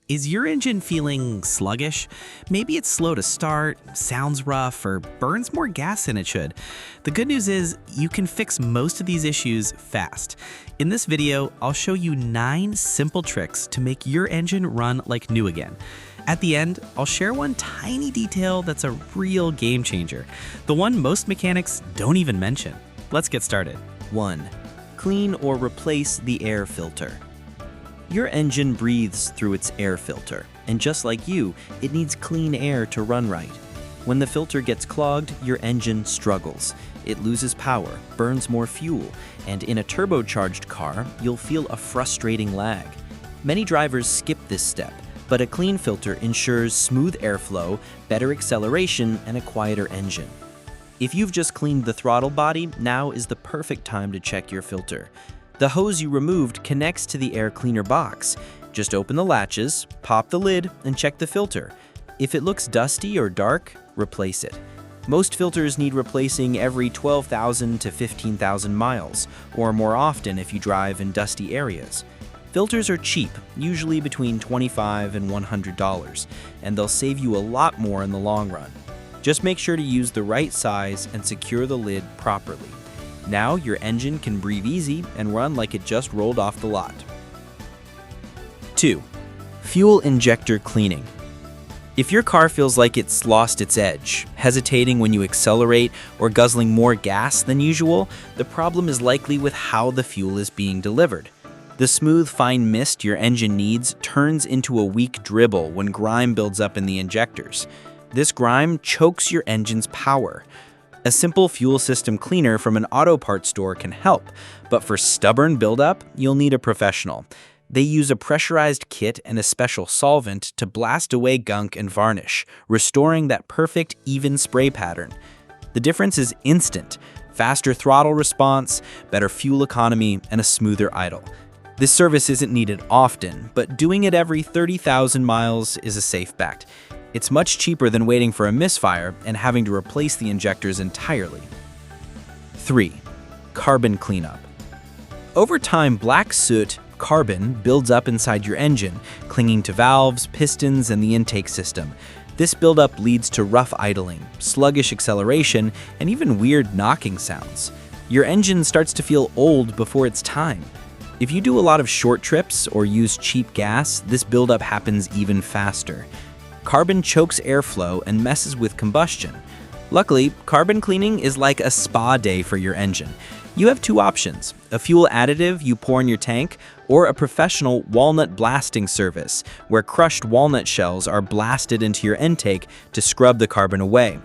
Is your engine feeling sluggish? Maybe it's slow to start, sounds rough, or burns more gas than it should. The good news is you can fix most of these issues fast. In this video, I'll show you 9 simple tricks to make your engine run like new again. At the end, I'll share one tiny detail that's a real game changer, the one most mechanics don't even mention. Let's get started. 1. Clean or replace the air filter. Your engine breathes through its air filter, and just like you, it needs clean air to run right. When the filter gets clogged, your engine struggles. It loses power, burns more fuel, and in a turbocharged car, you'll feel a frustrating lag. Many drivers skip this step, but a clean filter ensures smooth airflow, better acceleration, and a quieter engine. If you've just cleaned the throttle body, now is the perfect time to check your filter. The hose you removed connects to the air cleaner box. Just open the latches, pop the lid, and check the filter. If it looks dusty or dark, replace it. Most filters need replacing every 12,000 to 15,000 miles, or more often if you drive in dusty areas. Filters are cheap, usually between $25 and $100, and they'll save you a lot more in the long run. Just make sure to use the right size and secure the lid properly. Now your engine can breathe easy and run like it just rolled off the lot. 2. Fuel injector cleaning. If your car feels like it's lost its edge, hesitating when you accelerate, or guzzling more gas than usual, the problem is likely with how the fuel is being delivered. The smooth, fine mist your engine needs turns into a weak dribble when grime builds up in the injectors. This grime chokes your engine's power. A simple fuel system cleaner from an auto parts store can help, but for stubborn buildup, you'll need a professional. They use a pressurized kit and a special solvent to blast away gunk and varnish, restoring that perfect, even spray pattern. The difference is instant: faster throttle response, better fuel economy, and a smoother idle. This service isn't needed often, but doing it every 30,000 miles is a safe bet. It's much cheaper than waiting for a misfire and having to replace the injectors entirely. 3. Carbon cleanup. Over time, black soot, carbon, builds up inside your engine, clinging to valves, pistons, and the intake system. This buildup leads to rough idling, sluggish acceleration, and even weird knocking sounds. Your engine starts to feel old before its time. If you do a lot of short trips or use cheap gas, this buildup happens even faster. Carbon chokes airflow and messes with combustion. Luckily, carbon cleaning is like a spa day for your engine. You have 2 options: a fuel additive you pour in your tank, or a professional walnut blasting service, where crushed walnut shells are blasted into your intake to scrub the carbon away.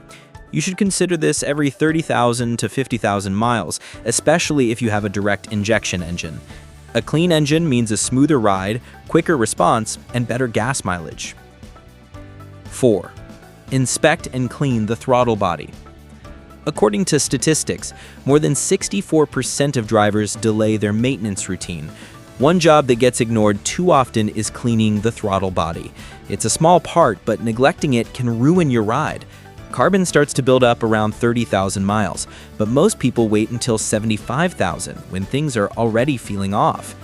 You should consider this every 30,000 to 50,000 miles, especially if you have a direct injection engine. A clean engine means a smoother ride, quicker response, and better gas mileage. 4. Inspect and clean the throttle body. According to statistics, more than 64% of drivers delay their maintenance routine. One job that gets ignored too often is cleaning the throttle body. It's a small part, but neglecting it can ruin your ride. Carbon starts to build up around 30,000 miles, but most people wait until 75,000 when things are already feeling off.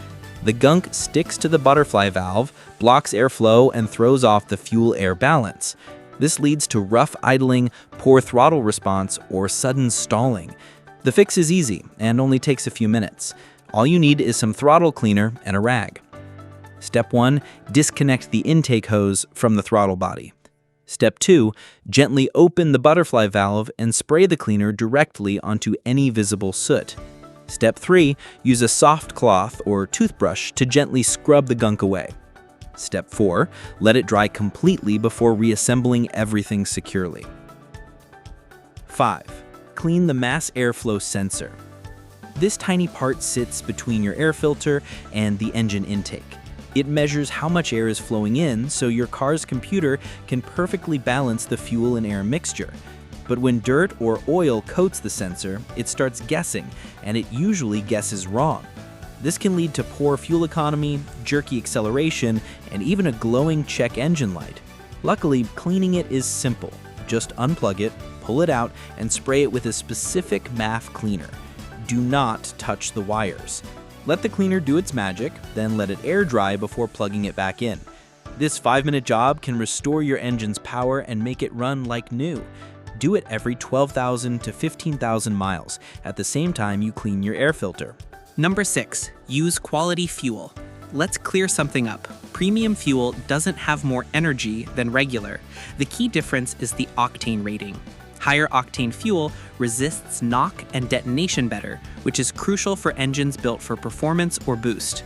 The gunk sticks to the butterfly valve, blocks airflow, and throws off the fuel-air balance. This leads to rough idling, poor throttle response, or sudden stalling. The fix is easy and only takes a few minutes. All you need is some throttle cleaner and a rag. Step 1. Disconnect the intake hose from the throttle body. Step 2. Gently open the butterfly valve and spray the cleaner directly onto any visible soot. Step 3. Use a soft cloth or toothbrush to gently scrub the gunk away. Step 4. Let it dry completely before reassembling everything securely. 5. Clean the mass airflow sensor. This tiny part sits between your air filter and the engine intake. It measures how much air is flowing in, so your car's computer can perfectly balance the fuel and air mixture. But when dirt or oil coats the sensor, it starts guessing, and it usually guesses wrong. This can lead to poor fuel economy, jerky acceleration, and even a glowing check engine light. Luckily, cleaning it is simple. Just unplug it, pull it out, and spray it with a specific MAF cleaner. Do not touch the wires. Let the cleaner do its magic, then let it air dry before plugging it back in. This 5-minute job can restore your engine's power and make it run like new. Do it every 12,000 to 15,000 miles, at the same time you clean your air filter. Number 6, use quality fuel. Let's clear something up. Premium fuel doesn't have more energy than regular. The key difference is the octane rating. Higher octane fuel resists knock and detonation better, which is crucial for engines built for performance or boost.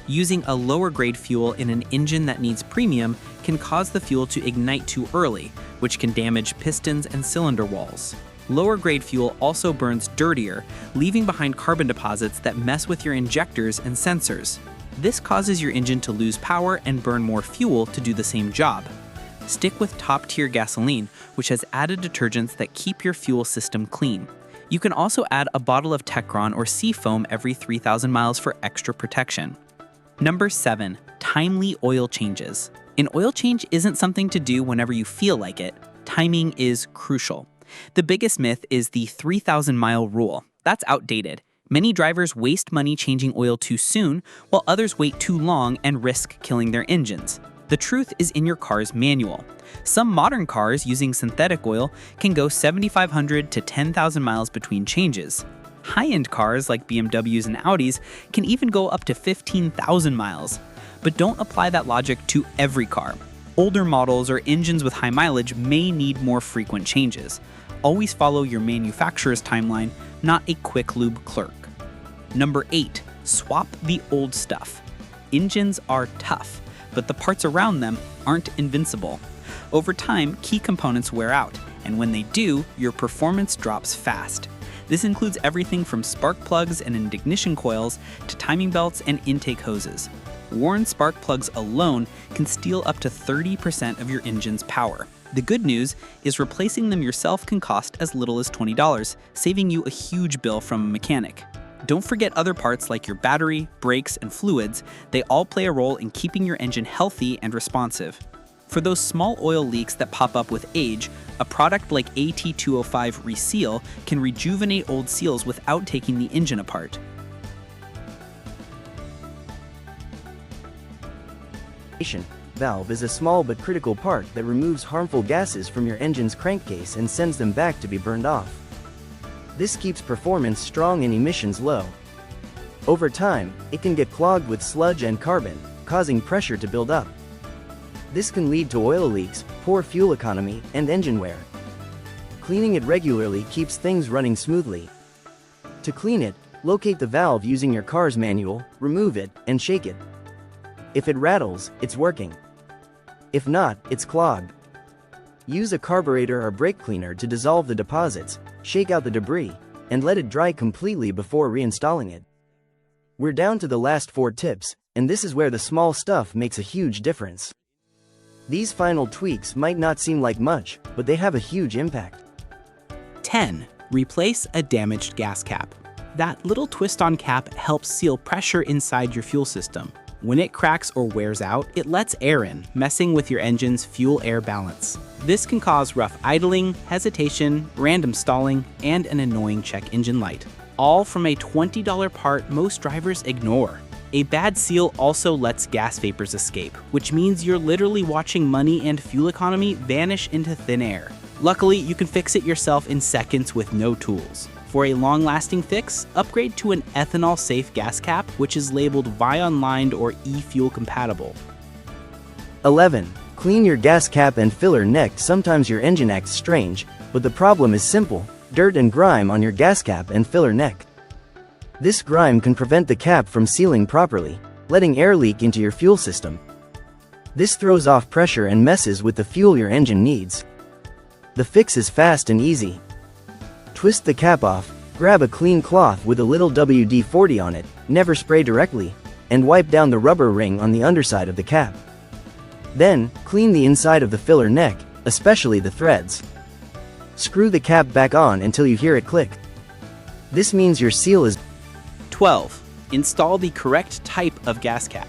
Using a lower grade fuel in an engine that needs premium can cause the fuel to ignite too early, which can damage pistons and cylinder walls. Lower grade fuel also burns dirtier, leaving behind carbon deposits that mess with your injectors and sensors. This causes your engine to lose power and burn more fuel to do the same job. Stick with top-tier gasoline, which has added detergents that keep your fuel system clean. You can also add a bottle of Techron or Seafoam every 3,000 miles for extra protection. Number 7, timely oil changes. An oil change isn't something to do whenever you feel like it. Timing is crucial. The biggest myth is the 3,000-mile rule. That's outdated. Many drivers waste money changing oil too soon, while others wait too long and risk killing their engines. The truth is in your car's manual. Some modern cars using synthetic oil can go 7,500 to 10,000 miles between changes. High-end cars like BMWs and Audis can even go up to 15,000 miles. But don't apply that logic to every car. Older models or engines with high mileage may need more frequent changes. Always follow your manufacturer's timeline, not a quick lube clerk. Number 8, swap the old stuff. Engines are tough, but the parts around them aren't invincible. Over time, key components wear out, and when they do, your performance drops fast. This includes everything from spark plugs and ignition coils to timing belts and intake hoses. Worn spark plugs alone can steal up to 30% of your engine's power. The good news is replacing them yourself can cost as little as $20, saving you a huge bill from a mechanic. Don't forget other parts like your battery, brakes, and fluids. They all play a role in keeping your engine healthy and responsive. For those small oil leaks that pop up with age, a product like AT205 Reseal can rejuvenate old seals without taking the engine apart. Valve is a small but critical part that removes harmful gases from your engine's crankcase and sends them back to be burned off. This keeps performance strong and emissions low. Over time, it can get clogged with sludge and carbon, causing pressure to build up. This can lead to oil leaks, poor fuel economy, and engine wear. Cleaning it regularly keeps things running smoothly. To clean it, locate the valve using your car's manual, remove it, and shake it. If it rattles, it's working. If not, it's clogged. Use a carburetor or brake cleaner to dissolve the deposits, shake out the debris, and let it dry completely before reinstalling it. We're down to the last 4 tips, and this is where the small stuff makes a huge difference. These final tweaks might not seem like much, but they have a huge impact. 10. Replace a damaged gas cap. That little twist on cap helps seal pressure inside your fuel system. When it cracks or wears out, it lets air in, messing with your engine's fuel-air balance. This can cause rough idling, hesitation, random stalling, and an annoying check engine light. All from a $20 part most drivers ignore. A bad seal also lets gas vapors escape, which means you're literally watching money and fuel economy vanish into thin air. Luckily, you can fix it yourself in seconds with no tools. For a long-lasting fix, upgrade to an ethanol-safe gas cap, which is labeled Vion-lined or e-fuel compatible. 11. Clean your gas cap and filler neck. Sometimes your engine acts strange, but the problem is simple: dirt and grime on your gas cap and filler neck. This grime can prevent the cap from sealing properly, letting air leak into your fuel system. This throws off pressure and messes with the fuel your engine needs. The fix is fast and easy. Twist the cap off, grab a clean cloth with a little WD-40 on it, never spray directly, and wipe down the rubber ring on the underside of the cap. Then, clean the inside of the filler neck, especially the threads. Screw the cap back on until you hear it click. This means your seal is 12. Install the correct type of gas cap.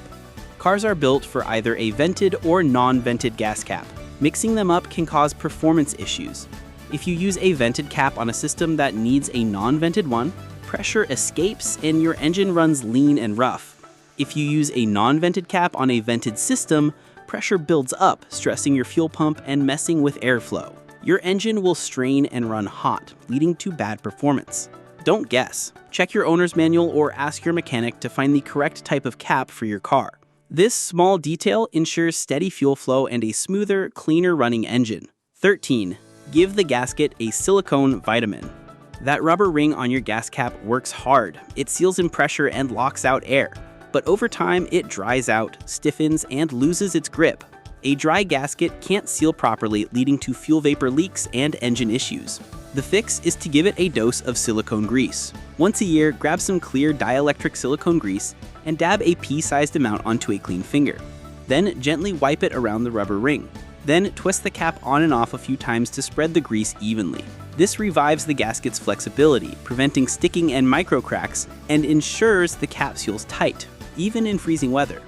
Cars are built for either a vented or non-vented gas cap. Mixing them up can cause performance issues. If you use a vented cap on a system that needs a non-vented one, pressure escapes and your engine runs lean and rough. If you use a non-vented cap on a vented system, Pressure builds up, stressing your fuel pump and messing with airflow. Your engine will strain and run hot, leading to bad performance. Don't guess. Check your owner's manual or ask your mechanic to find the correct type of cap for your car. This small detail ensures steady fuel flow and a smoother, cleaner running engine. 13. Give the gasket a silicone vitamin. That rubber ring on your gas cap works hard. It seals in pressure and locks out air. But over time, it dries out, stiffens, and loses its grip. A dry gasket can't seal properly, leading to fuel vapor leaks and engine issues. The fix is to give it a dose of silicone grease. Once a year, grab some clear dielectric silicone grease and dab a pea-sized amount onto a clean finger. Then gently wipe it around the rubber ring. Then twist the cap on and off a few times to spread the grease evenly. This revives the gasket's flexibility, preventing sticking and micro cracks, and ensures the cap seals tight, even in freezing weather.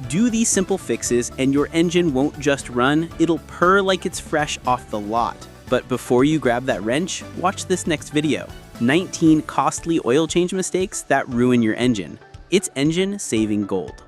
Do these simple fixes and your engine won't just run, it'll purr like it's fresh off the lot. But before you grab that wrench, watch this next video. 19 costly oil change mistakes that ruin your engine. It's engine saving gold.